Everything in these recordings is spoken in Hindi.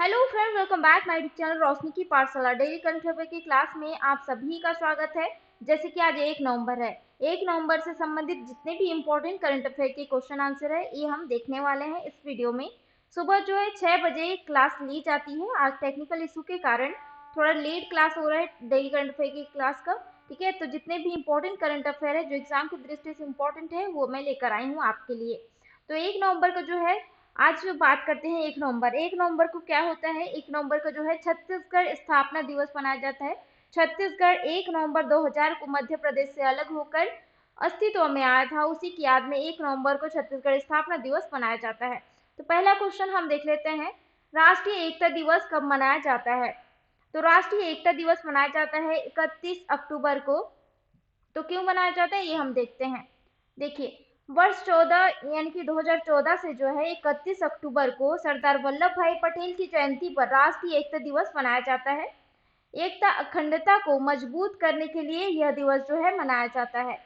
Hello friend, welcome back my channel Roshni की पाठशाला। डेली करंट अफेयर की क्लास में आप सभी का स्वागत है। जैसे कि आज 1 नवंबर है, 1 नवंबर से संबंधित जितने भी इम्पोर्टेंट करंट अफेयर के क्वेश्चन आंसर है ये हम देखने वाले हैं इस वीडियो में। सुबह जो है 6 बजे क्लास ली जाती है। आज टेक्निकल इशू के कारण थोड़ा लेट क्लास हो रहा है डेली करंट अफेयर की क्लास का। ठीक है, तो जितने भी इम्पोर्टेंट करंट अफेयर है जो एग्जाम की दृष्टि से इम्पोर्टेंट है वो मैं लेकर आई हूँ आपके लिए। तो 1 नवंबर का जो है, आज बात करते हैं 1 नवंबर। 1 नवंबर को क्या होता है? 1 नवंबर को जो है छत्तीसगढ़ स्थापना दिवस मनाया जाता है। छत्तीसगढ़ 1 नवंबर 2000 को मध्य प्रदेश से अलग होकर अस्तित्व में आया था। उसी की याद में 1 नवंबर को छत्तीसगढ़ स्थापना दिवस मनाया जाता है। तो पहला क्वेश्चन हम देख लेते हैं, राष्ट्रीय एकता दिवस कब मनाया जाता है? तो राष्ट्रीय एकता दिवस मनाया जाता है 31 अक्टूबर को। तो क्यों मनाया जाता है ये हम देखते हैं। देखिए, वर्ष 14 यानी कि 2014 से जो है 31 अक्टूबर को सरदार वल्लभ भाई पटेल की जयंती पर राष्ट्रीय एकता दिवस मनाया जाता है। एकता अखंडता को मजबूत करने के लिए यह दिवस जो है मनाया जाता है।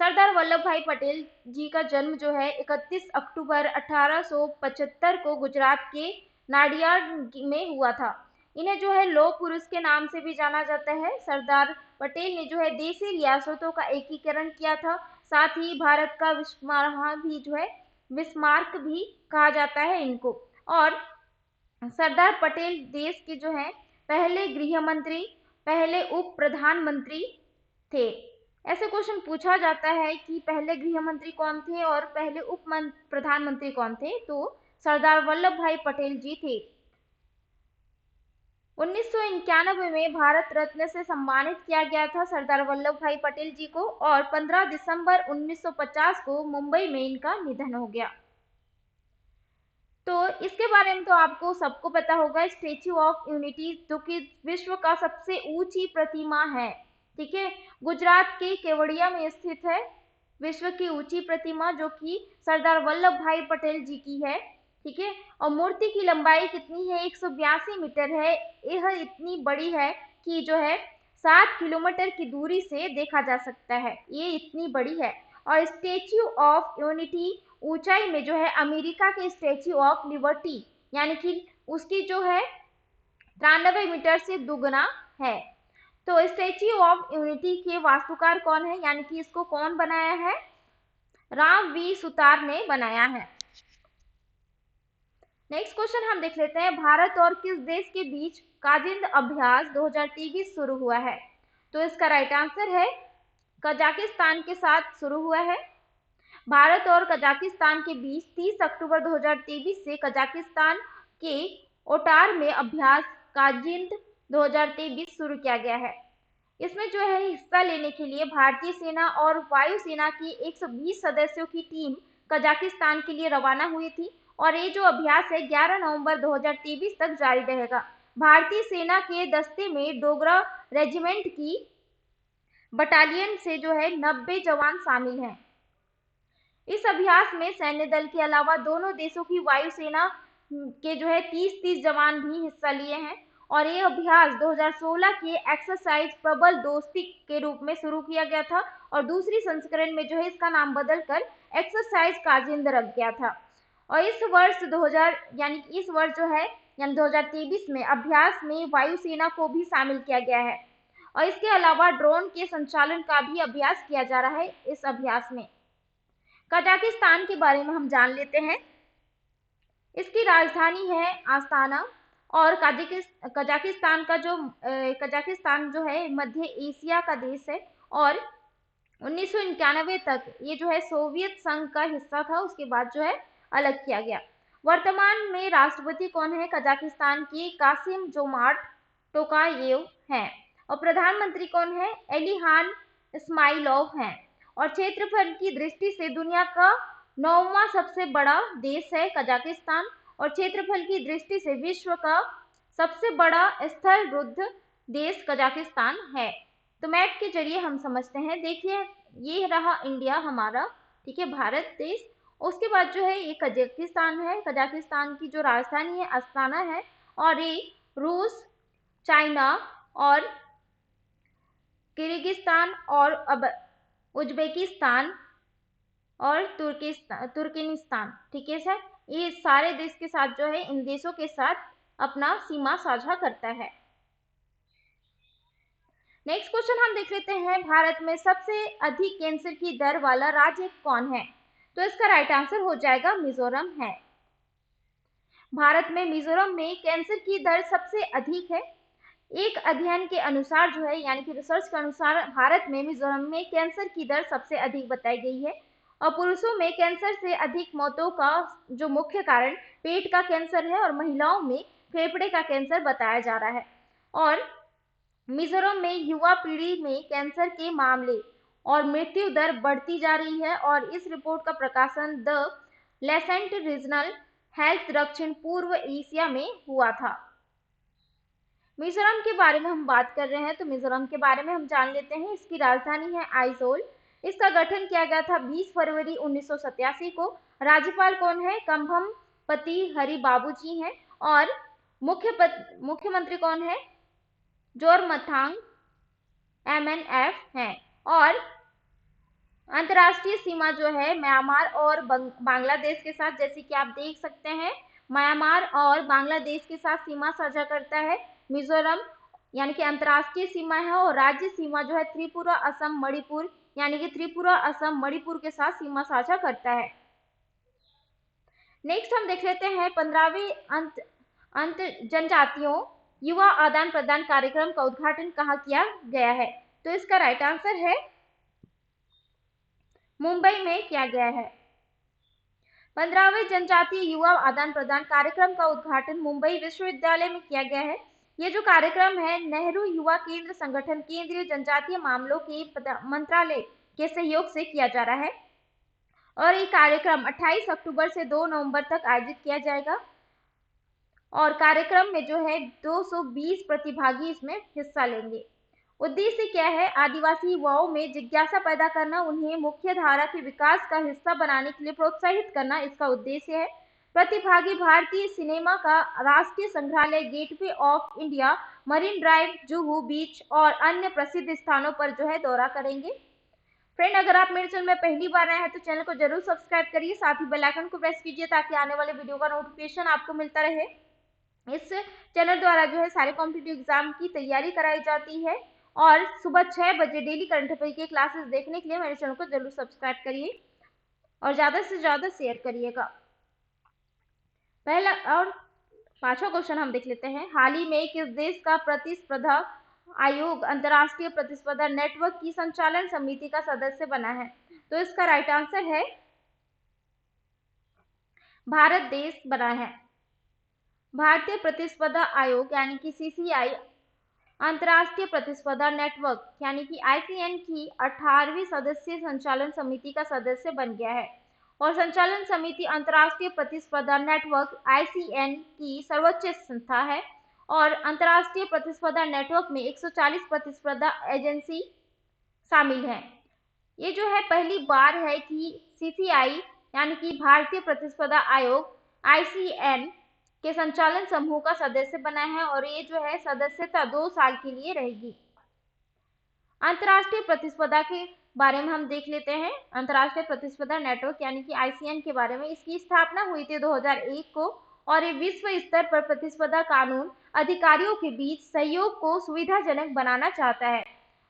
सरदार वल्लभ भाई पटेल जी का जन्म जो है 31 अक्टूबर 1875 को गुजरात के नाडियाड में हुआ था। इन्हें जो है लौह पुरुष के नाम से भी जाना जाता है। सरदार पटेल ने जो है देशी रियासतों का एकीकरण किया था। साथ ही भारत का विस्मार्क भी कहा जाता है इनको। और सरदार पटेल देश के जो है पहले गृह मंत्री, पहले उप प्रधानमंत्री थे। ऐसे क्वेश्चन पूछा जाता है कि पहले गृह मंत्री कौन थे और पहले उप प्रधानमंत्री कौन थे? तो सरदार वल्लभ भाई पटेल जी थे। 1991 में भारत रत्न से सम्मानित किया गया था सरदार वल्लभ भाई पटेल जी को, और 15 दिसंबर 1950 को मुंबई में इनका निधन हो गया। तो इसके बारे में तो आपको सबको पता होगा, स्टेच्यू ऑफ यूनिटी जो कि विश्व का सबसे ऊंची प्रतिमा है। ठीक है, गुजरात के केवड़िया में स्थित है विश्व की ऊंची प्रतिमा, जो कि सरदार वल्लभ भाई पटेल जी की है। ठीक है, और मूर्ति की लंबाई कितनी है? 182 मीटर है। यह इतनी बड़ी है कि जो है 7 किलोमीटर की दूरी से देखा जा सकता है, ये इतनी बड़ी है। और स्टेच्यू ऑफ यूनिटी ऊंचाई में जो है अमेरिका के स्टेच्यू ऑफ लिबर्टी यानी कि उसकी जो है 93 मीटर से दुगना है। तो स्टेच्यू ऑफ यूनिटी के वास्तुकार कौन है, यानी कि इसको कौन बनाया है? राम वी सुतार ने बनाया है। नेक्स्ट क्वेश्चन हम देख लेते हैं, भारत और किस देश के बीच काजिंद अभ्यास 2023 शुरू हुआ है? तो इसका राइट आंसर है कजाकिस्तान के साथ शुरू हुआ है। भारत और कजाकिस्तान के बीच 30 अक्टूबर 2023 से कजाकिस्तान के ओटार में अभ्यास काजिंद 2023 शुरू किया गया है। इसमें जो है हिस्सा लेने के लिए भारतीय सेना और वायुसेना की 120 सदस्यों की टीम कजाकिस्तान के लिए रवाना हुई थी, और ये जो अभ्यास है 11 नवंबर 2023 तक जारी रहेगा। भारतीय सेना के दस्ते में डोगरा रेजिमेंट की बटालियन से जो है 90 जवान शामिल हैं। इस अभ्यास में सैन्य दल के अलावा दोनों देशों की वायुसेना के जो है 30-30 जवान भी हिस्सा लिए हैं। और ये अभ्यास 2016 के एक्सरसाइज प्रबल दोस्ती के रूप में शुरू किया गया था, और दूसरी संस्करण में जो है इसका नाम बदलकर एक्सरसाइज काजिंद रख गया था। और इस वर्ष 2000 यानी इस वर्ष जो है यानी 2023 में अभ्यास में वायुसेना को भी शामिल किया गया है, और इसके अलावा ड्रोन के संचालन का भी अभ्यास किया जा रहा है इस अभ्यास में। कजाकिस्तान के बारे में हम जान लेते हैं। इसकी राजधानी है आस्ताना, और कजाकिस्तान का जो कजाकिस्तान जो है मध्य एशिया का देश है, और 1991 तक ये जो है सोवियत संघ का हिस्सा था, उसके बाद जो है अलग किया गया। वर्तमान में राष्ट्रपति कौन है कजाकिस्तान की? कासिम जोमार्ट टोकायेव हैं। और प्रधानमंत्री कौन है? एलिहान इस्माइलोव हैं। और क्षेत्रफल की दृष्टि से दुनिया का 9वां सबसे बड़ा देश है कजाकिस्तान, और क्षेत्रफल की दृष्टि से विश्व का सबसे बड़ा स्थलरुद्ध देश कजाकिस्तान है। तो मैप के जरिए हम समझते हैं। देखिए, ये रहा इंडिया हमारा, ठीक है, भारत देश। उसके बाद जो है ये कजाकिस्तान है। कजाकिस्तान की जो राजधानी है अस्ताना है, और ये रूस, चाइना और किर्गिस्तान और अब उज्बेकिस्तान और तुर्कमेनिस्तान। ठीक है सर, ये सारे देश के साथ जो है, इन देशों के साथ अपना सीमा साझा करता है। नेक्स्ट क्वेश्चन हम देख लेते हैं, भारत में सबसे अधिक कैंसर की दर वाला राज्य कौन है? तो इसका राइट आंसर हो जाएगा मिजोरम है। भारत में मिजोरम में कैंसर की दर सबसे अधिक है। एक अध्ययन के अनुसार जो है, यानी कि रिसर्च के अनुसार, भारत में मिजोरम में कैंसर की दर सबसे अधिक बताई गई है। और पुरुषों में कैंसर से अधिक मौतों का जो मुख्य कारण पेट का कैंसर है और महिलाओं में फेफड़े का कैंसर बताया जा रहा है। और मिजोरम में युवा पीढ़ी में कैंसर के मामले और मृत्यु दर बढ़ती जा रही है। और इस रिपोर्ट का प्रकाशन द लेसेंट रीजनल हेल्थ दक्षिण पूर्व एशिया में हुआ था। मिजोरम के बारे में हम बात कर रहे हैं, तो मिजोरम के बारे में हम जान लेते हैं। इसकी राजधानी है आइजोल। इसका गठन किया गया था 20 फरवरी 1987 को। राज्यपाल कौन है? कंभम पति हरि बाबूजी हैं। और मुख्यमंत्री कौन है? जोरमथांग MNF हैं। और अंतर्राष्ट्रीय सीमा जो है म्यांमार और बांग्लादेश के साथ, जैसे कि आप देख सकते हैं, म्यांमार और बांग्लादेश के साथ सीमा साझा करता है मिजोरम, यानी कि अंतर्राष्ट्रीय सीमा है। और राज्य सीमा जो है त्रिपुरा असम मणिपुर, यानी कि त्रिपुरा असम मणिपुर के साथ सीमा साझा करता है। नेक्स्ट हम देख लेते हैं 15वें अंत जनजातियों युवा आदान प्रदान कार्यक्रम का उद्घाटन कहाँ किया गया है? तो इसका राइट आंसर है मुंबई में किया गया है। 15वें जनजातीय युवा आदान प्रदान कार्यक्रम का उद्घाटन मुंबई विश्वविद्यालय में किया गया है। ये जो कार्यक्रम है नेहरू युवा केंद्र संगठन केंद्रीय जनजातीय मामलों के मंत्रालय के सहयोग से किया जा रहा है। और ये कार्यक्रम 28 अक्टूबर से 2 नवंबर तक आयोजित किया जाएगा। और कार्यक्रम में जो है 220 प्रतिभागी इसमें हिस्सा लेंगे। उद्देश्य क्या है? आदिवासी युवाओं में जिज्ञासा पैदा करना, उन्हें मुख्य धारा के विकास का हिस्सा बनाने के लिए प्रोत्साहित करना इसका उद्देश्य है। प्रतिभागी भारतीय सिनेमा का राष्ट्रीय संग्रहालय, Gateway of India, Marine Drive, Juhu beach और अन्य प्रसिद्ध स्थानों पर जो है दौरा करेंगे। फ्रेंड, अगर आप मेरे चैनल में पहली बार आए हैं तो चैनल को जरूर सब्सक्राइब करिए, साथ ही बेल आइकन को प्रेस कीजिए ताकि आने वाले वीडियो का नोटिफिकेशन आपको मिलता रहे। इस चैनल द्वारा जो है सारे कॉम्पिटिटिव एग्जाम की तैयारी कराई जाती है। और सुबह 6 बजे डेली करंट अफेयर की क्लासेस देखने के लिए मेरे चैनल को जरूर सब्सक्राइब करिए और ज्यादा से ज्यादा शेयर करिएगा। पहला और 5वां क्वेश्चन हम देख लेते हैं। हाल ही में किस देश का प्रतिस्पर्धा आयोग अंतर्राष्ट्रीय प्रतिस्पर्धा नेटवर्क की संचालन समिति का सदस्य बना है? तो इसका राइट आंसर है भारत देश बना है। भारतीय प्रतिस्पर्धा आयोग यानी कि CCI अंतर्राष्ट्रीय प्रतिस्पर्धा नेटवर्क यानी कि ICN की 18वीं सदस्यीय संचालन समिति का सदस्य बन गया है। और संचालन समिति अंतर्राष्ट्रीय प्रतिस्पर्धा नेटवर्क ICN की सर्वोच्च संस्था है। और अंतर्राष्ट्रीय प्रतिस्पर्धा नेटवर्क में 140 प्रतिस्पर्धा एजेंसी शामिल हैं। ये जो है पहली बार है कि CCI यानी कि भारतीय प्रतिस्पर्धा आयोग ICN के संचालन समूह का सदस्य बना है। और ये जो है सदस्यता 2 साल के लिए रहेगी। अंतर्राष्ट्रीय प्रतिस्पर्धा के बारे में हम देख लेते हैं। अंतर्राष्ट्रीय प्रतिस्पर्धा नेटवर्क यानी कि ICN के बारे में, इसकी स्थापना हुई थी 2001 को। और ये विश्व स्तर पर प्रतिस्पर्धा कानून अधिकारियों के बीच सहयोग को सुविधाजनक बनाना चाहता है।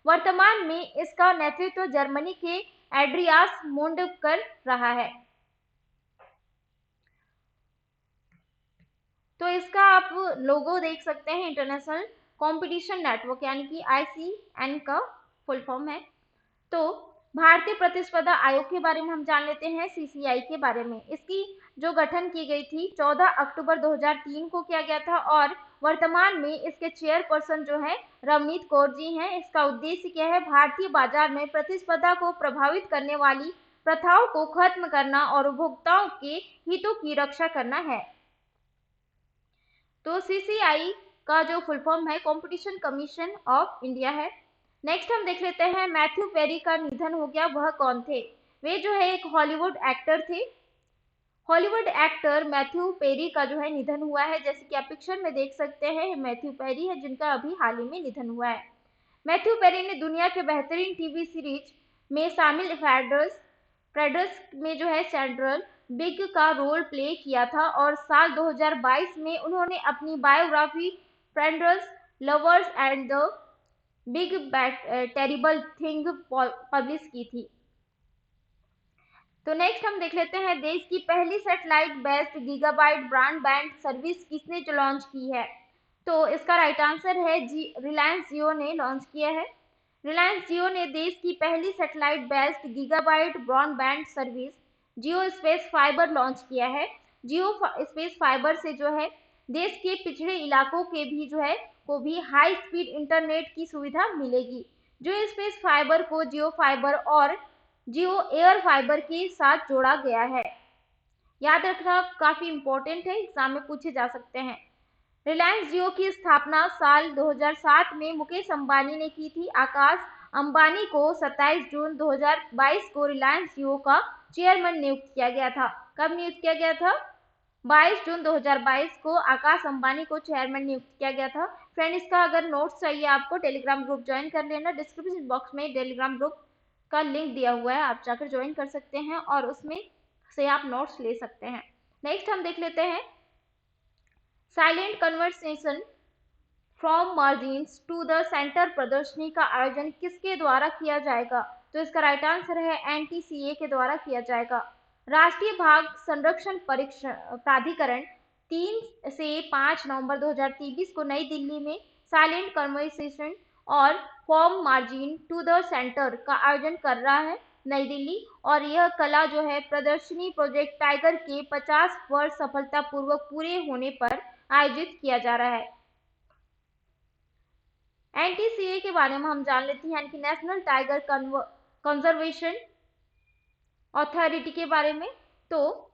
वर्तमान में इसका नेतृत्व जर्मनी के एड्रियास मुंड कर रहा है। तो इसका आप लोगो देख सकते हैं, इंटरनेशनल कंपटीशन नेटवर्क यानी कि ICN का फुल फॉर्म है। तो भारतीय प्रतिस्पर्धा आयोग के बारे में हम जान लेते हैं, CCI के बारे में। इसकी जो गठन की गई थी 14 अक्टूबर 2003 को किया गया था। और वर्तमान में इसके चेयरपर्सन जो है रवनीत कौर जी हैं। इसका उद्देश्य क्या है? भारतीय बाजार में प्रतिस्पर्धा को प्रभावित करने वाली प्रथाओं को खत्म करना और उपभोक्ताओं के हितों की रक्षा करना है। तो CCI का जो फुल फॉर्म है कंपटीशन कमीशन ऑफ इंडिया है। नेक्स्ट हम देख लेते हैं, मैथ्यू पेरी का निधन हो गया, वह कौन थे? वे जो है एक हॉलीवुड एक्टर थे। हॉलीवुड एक्टर मैथ्यू पेरी का जो है निधन हुआ है। जैसे कि आप पिक्चर में देख सकते हैं, मैथ्यू पेरी है जिनका अभी हाल ही में निधन हुआ है। मैथ्यू पेरी ने दुनिया के बेहतरीन टीवी सीरीज में शामिल फ्रेंड्स, प्रेडर्स में जो है सेंट्रल बिग का रोल प्ले किया था और साल 2022 में उन्होंने अपनी biography friends lovers and the big terrible thing publish की थी। तो नेक्स्ट हम देख लेते हैं देश की पहली satellite based gigabyte broadband service किसने लॉन्च की है। तो इसका राइट आंसर है रिलायंस जियो ने लॉन्च किया है। रिलायंस जियो ने देश की पहली satellite based gigabyte broadband service Jio space fiber launch किया है। जियो स्पेस फाइबर से जो है देश के पिछड़े इलाकों के भी जो है को भी हाई स्पीड इंटरनेट की सुविधा मिलेगी। जियो स्पेस फाइबर को जियो फाइबर और जियो एयर फाइबर के साथ जोड़ा गया है। याद रखना काफी इंपॉर्टेंट है, एग्जाम में पूछे जा सकते हैं। रिलायंस जियो की स्थापना साल 2007 में मुकेश अंबानी ने की थी। आकाश अंबानी को 27 जून 2022 को रिलायंस जियो का चेयरमैन नियुक्त किया गया था। कब नियुक्त किया गया था? 22 जून 2022 को आकाश अंबानी को चेयरमैन नियुक्त किया गया था। फ्रेंड, इसका अगर नोट्स चाहिए आपको टेलीग्राम ग्रुप ज्वाइन कर लेना। डिस्क्रिप्शन बॉक्स में टेलीग्राम ग्रुप का लिंक दिया हुआ है, आप जाकर ज्वाइन कर सकते हैं और उसमें से आप नोट्स ले सकते हैं। नेक्स्ट हम देख लेते हैं silent conversation from margins to the centre प्रदर्शनी का आयोजन किसके द्वारा किया जाएगा। तो इसका राइट आंसर है NTCA के द्वारा किया जाएगा। राष्ट्रीय बाघ संरक्षण प्राधिकरण 3 से 5 नवंबर 2023 को नई दिल्ली में साइलेंट कन्वर्सेशन और from margin to the centre का आयोजन कर रहा है नई दिल्ली, और यह कला जो है प्रदर्शनी प्रोजेक्ट टाइगर के 50 वर्ष सफलतापूर्वक पूरे होने पर आयोजित किया जा रहा है। NTCA के बारे में हम जान लेते हैं कि नेशनल टाइगर कंजर्वेशन अथॉरिटी के बारे में। तो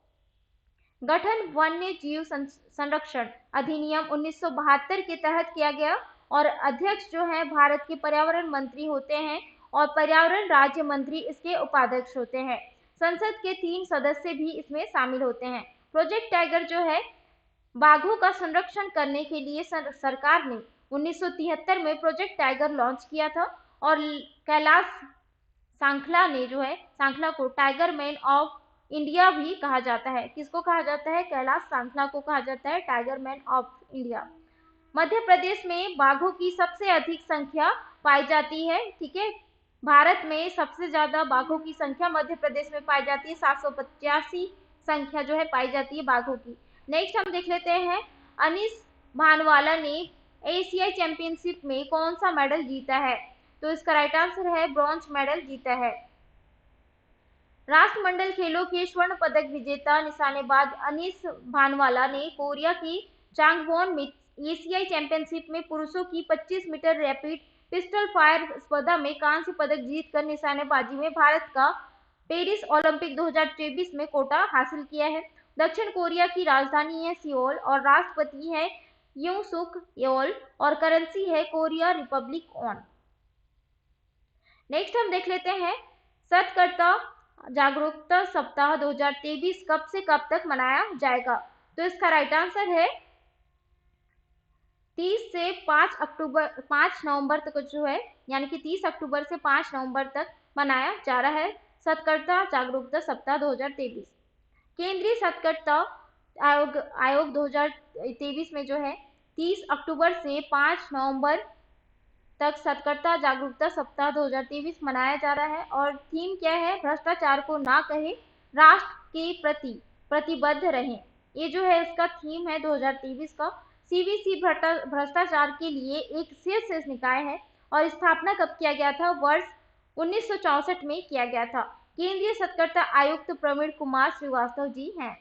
गठन वन्य जीव संरक्षण अधिनियम 1972 के तहत किया गया और अध्यक्ष जो है भारत के पर्यावरण मंत्री होते हैं और पर्यावरण राज्य मंत्री इसके उपाध्यक्ष होते हैं। संसद के 3 सदस्य भी इसमें शामिल होते हैं। प्रोजेक्ट टाइगर जो है बाघों का संरक्षण करने के लिए सरकार ने 1973 में प्रोजेक्ट टाइगर लॉन्च किया था और कैलाश सांखला ने जो है सांखला को टाइगर मैन ऑफ इंडिया भी कहा जाता है। किसको कहा जाता है? कैलाश सांखला को कहा जाता है tiger man of India. Madhya Pradesh में बाघों की सबसे अधिक संख्या पाई जाती है। ठीक है, भारत में सबसे ज्यादा बाघों की संख्या मध्य प्रदेश में पाई जाती है। 785 संख्या जो है पाई जाती है बाघों की। नेक्स्ट हम देख लेते हैं अनीस भानवाला ने एशियाई चैंपियनशिप में कौन सा मेडल जीता है। तो इसका राइट आंसर है ब्रॉन्ज मेडल जीता है। राष्ट्रमंडल खेलों के स्वर्ण पदक विजेता निशानेबाज अनीस भानवाला ने कोरिया की चांगवोन में एशियाई चैंपियनशिप में पुरुषों की 25 मीटर रैपिड पिस्टल फायर स्पर्धा में कांस्य पदक जीतकर निशानेबाजी में भारत का पेरिस ओलंपिक 2024 में कोटा हासिल किया है। दक्षिण कोरिया की राजधानी है सियोल और राष्ट्रपति है यूं सुक येओल और करेंसी है कोरिया रिपब्लिक ऑन। नेक्स्ट हम देख लेते हैं सतर्कता जागरूकता सप्ताह 2023 कब से कब तक मनाया जाएगा। तो इसका राइट आंसर है 30 से 5 नवंबर तक जो है, यानी कि 30 अक्टूबर से 5 नवंबर तक मनाया जा रहा है सतर्कता जागरूकता सप्ताह 2023। केंद्रीय सतर्कता आयोग 2023 में जो है 30 अक्टूबर से 5 नवंबर तक सतर्कता जागरूकता सप्ताह 2023 मनाया जा रहा है और थीम क्या है? भ्रष्टाचार को ना कहें, राष्ट्र के प्रति प्रतिबद्ध रहें। ये जो है इसका थीम है 2023 का। CBC भ्रष्टाचार के लिए एक शीर्ष निकाय है और स्थापना कब किया गया था? वर्ष 1964 में किया गया था। केंद्रीय सतर्कता आयुक्त प्रवीण कुमार श्रीवास्तव जी हैं।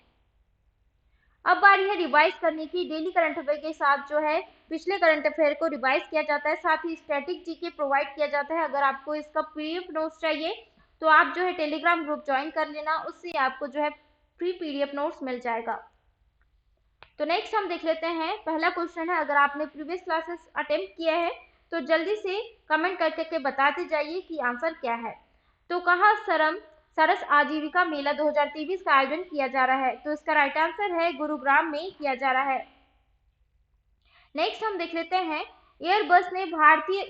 अब बारी है रिवाइज करने की। डेली करंट अफेयर के साथ जो है पिछले करंट अफेयर को रिवाइज किया जाता है, साथ ही स्टैटिक जीके प्रोवाइड किया जाता है। अगर आपको इसका PDF नोट्स चाहिए तो आप जो है टेलीग्राम ग्रुप ज्वाइन कर लेना, उससे आपको जो है फ्री PDF नोट्स मिल जाएगा। तो नेक्स्ट हम देख लेते हैं पहला क्वेश्चन है, अगर आपने प्रीवियस क्लासेस अटेम्प्ट किया है तो जल्दी से कमेंट करके बताते जाइए कि आंसर क्या है। तो कहाँ सरस आजीविका मेला 2023 का आयोजन किया जा रहा है। तो इसका राइट आंसर है गुरुग्राम में किया जा रहा है। नेक्स्ट हम देख लेते हैं एयरबस ने भारतीय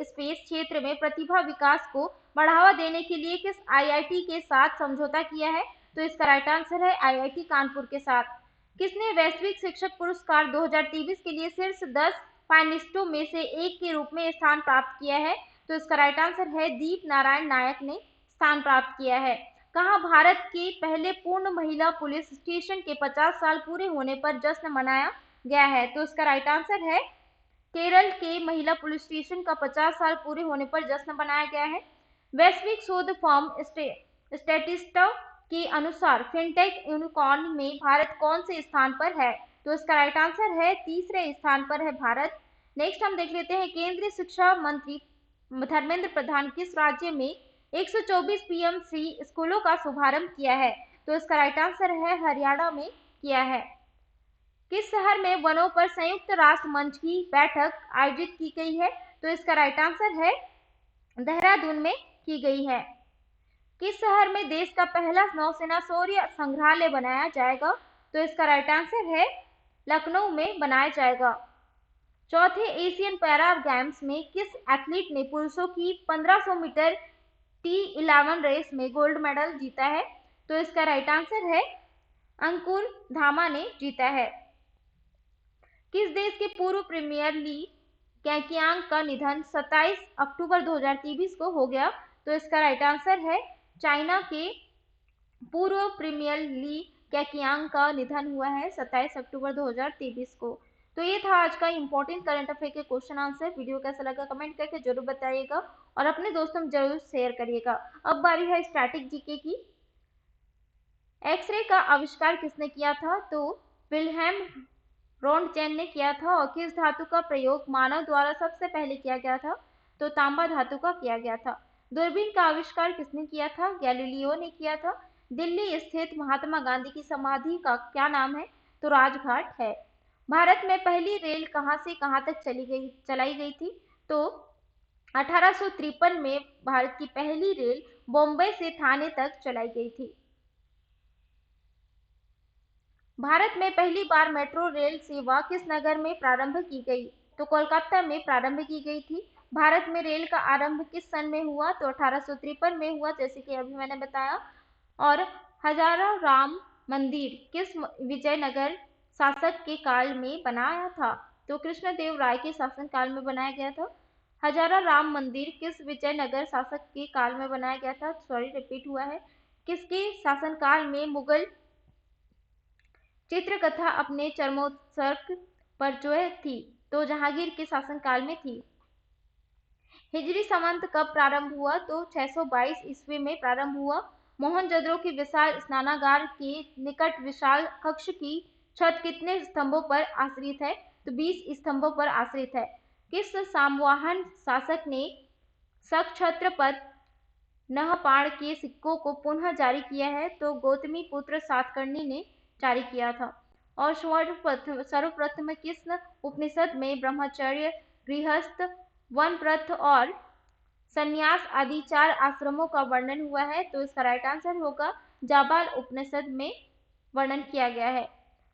स्पेस क्षेत्र में प्रतिभा विकास को बढ़ावा देने के लिए किस आईआईटी के साथ समझौता किया है? तो इसका राइट आंसर है आईआईटी कानपुर के साथ। किसने वैश्विक शिक्षक पुरस्कार 2023 के लिए शीर्ष 10 फाइनलिस्टों में से एक के रूप में स्थान प्राप्त किया है? तो इसका राइट आंसर है दीप नारायण नायक ने स्थान प्राप्त किया है। कहाँ भारत के पहले पूर्ण महिला पुलिस स्टेशन के 50 साल पूरे होने पर जश्न मनाया गया है? तो इसका राइट आंसर है केरल के महिला पुलिस स्टेशन का 50 साल पूरे होने पर जश्न मनाया गया है। वैश्विक शोध फर्म स्टैटिस्टा के अनुसार फिनटेक यूनिकॉर्न में भारत कौन से स्थान पर है? तो इसका राइट आंसर है तीसरे स्थान पर है भारत। नेक्स्ट हम देख लेते हैं केंद्रीय शिक्षा मंत्री धर्मेंद्र प्रधान किस राज्य में 124 पीएमसी स्कूलों का शुभारंभ किया है? तो इसका राइट आंसर है हरियाणा में किया है। किस शहर में वनों पर संयुक्त राष्ट्र मंच की बैठक आयोजित की गई है? तो इसका राइट आंसर है देहरादून में की गई है। किस शहर में देश का पहला नौसेना शौर्य संग्रहालय बनाया जाएगा? तो इसका राइट आंसर है लखनऊ में बनाया जाएगा। चौथे एशियन पैरा गेम्स में किस एथलीट ने पुरुषों की 1500 मीटर T11 रेस में गोल्ड मेडल जीता है? तो इसका राइट आंसर है अंकुर धामा ने जीता है। किस देश के पूर्व प्रीमियर ली कैकियांग का निधन 27 अक्टूबर 2023 को हो गया? तो इसका राइट आंसर है चाइना के पूर्व प्रीमियर ली कैकियांग का निधन हुआ है 27 अक्टूबर 2023 को। तो ये था आज का इंपॉर्टेंट करंट अफेयर के क्वेश्चन आंसर। वीडियो कैसा लगा कमेंट करके जरूर बताइएगा और अपने दोस्तों में जरूर शेयर करिएगा। अब बारी है स्टैटिक जीके की। एक्सरे का आविष्कार किसने किया था? तो विल्हेम रोंटगेन ने किया था। और किस धातु का प्रयोग मानव द्वारा सबसे पहले किया गया था? तो तांबा धातु का किया गया था। दूरबीन का आविष्कार किसने किया था? गैलीलियो ने किया था। दिल्ली स्थित महात्मा गांधी की समाधि का क्या नाम है? तो राजघाट है। भारत में पहली रेल कहां से कहां तक चलाई गई थी? तो 1853 में भारत की पहली रेल बॉम्बे से थाने तक चलाई गई थी। भारत में पहली बार मेट्रो रेल सेवा किस नगर में प्रारंभ की गई? तो कोलकाता में प्रारंभ की गई थी। भारत में रेल का आरंभ किस सन में हुआ? तो 1853 में हुआ, जैसे कि अभी मैंने बताया। और हजारा राम मंदिर किस विजयनगर शासक के काल में बनाया था? तो कृष्णदेव राय के शासन काल में बनाया गया था। हजारा राम मंदिर किस विजयनगर शासक के काल में बनाया गया था? सॉरी रिपीट हुआ है। किसके शासनकाल में मुगल चित्रकथा अपने चरमोत्कर्ष पर जो थी? तो जहांगीर के शासनकाल में थी। हिजरी संवत कब प्रारंभ हुआ? तो 622 ईस्वी में प्रारंभ हुआ। मोहनजोदड़ो की विशाल स्नानागार के निकट विशाल कक्ष की छत कितने स्तंभों पर आश्रित है? तो 20 स्तंभों पर आश्रित है। किस सातवाहन शासक ने सक्षत्रपद नहपाण के सिक्कों को पुनः जारी किया है? तो गौतमी पुत्र सातकर्णी ने जारी किया था। और सर्वप्रथम किस उपनिषद में ब्रह्मचर्य, गृहस्थ, वानप्रस्थ और संन्यास आदि 4 आश्रमों का वर्णन हुआ है? तो इसका राइट आंसर होगा जाबाल उपनिषद में वर्णन किया गया है।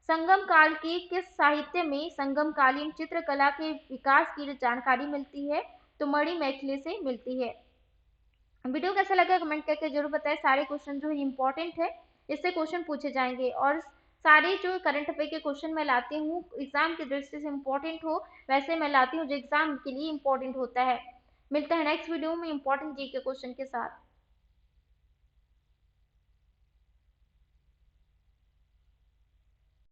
संगम काल के किस साहित्य में संगमकालीन चित्रकला के विकास की जानकारी मिलती है? तो मणिमेखले से मिलती है। वीडियो कैसा लगा कमेंट करके जरूर बताएं। सारे क्वेश्चन जो इंपॉर्टेंट है इससे क्वेश्चन पूछे जाएंगे और सारे जो करंट अफेयर के क्वेश्चन मैं लाती हूँ एग्जाम की दृष्टि से इंपॉर्टेंट हो वैसे मैं लाती हूँ जो एग्जाम के लिए इंपॉर्टेंट होता है। मिलता है नेक्स्ट वीडियो में इंपॉर्टेंट जी के क्वेश्चन के साथ।